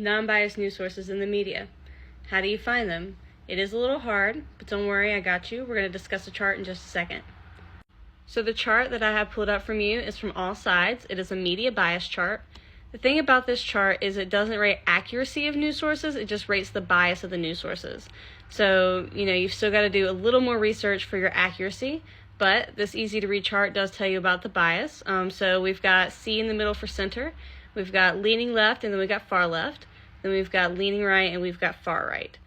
non-biased news sources in the media. How do you find them? It is a little hard, but don't worry, I got you. We're going to discuss the chart in just a second. So the chart that I have pulled up from you is from AllSides. It is a media bias chart. The thing about this chart is it doesn't rate accuracy of news sources, it just rates the bias of the news sources. So, you've still got to do a little more research for your accuracy, but this easy to read chart does tell you about the bias. So we've got C in the middle for center, we've got leaning left, and then we've got far left, then we've got leaning right, and we've got far right.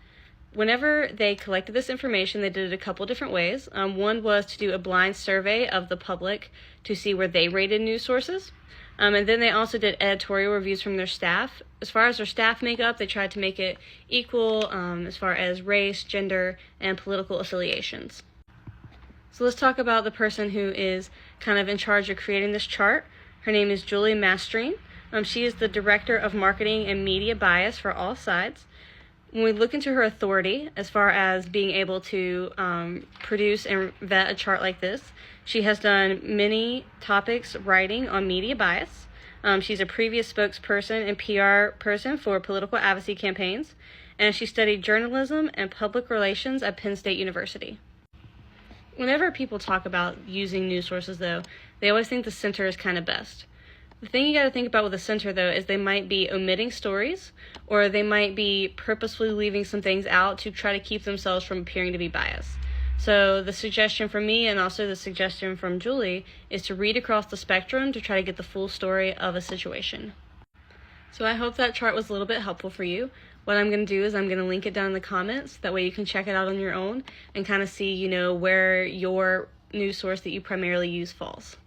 Whenever they collected this information, they did it a couple different ways. One was to do a blind survey of the public to see where they rated news sources. And then they also did editorial reviews from their staff. As far as their staff makeup, they tried to make it equal as far as race, gender, and political affiliations. So let's talk about the person who is kind of in charge of creating this chart. Her name is Julie Mastrine. She is the Director of Marketing and Media Bias for AllSides. When we look into her authority, as far as being able to produce and vet a chart like this, she has done many topics writing on media bias. She's a previous spokesperson and PR person for political advocacy campaigns, and she studied journalism and public relations at Penn State University. Whenever people talk about using news sources, though, they always think the center is kind of best. The thing you got to think about with the center, though, is they might be omitting stories, or they might be purposefully leaving some things out to try to keep themselves from appearing to be biased. So the suggestion from me, and also the suggestion from Julie, is to read across the spectrum to try to get the full story of a situation. So I hope that chart was a little bit helpful for you. What I'm going to do is I'm going to link it down in the comments. That way you can check it out on your own and kind of see, where your news source that you primarily use falls.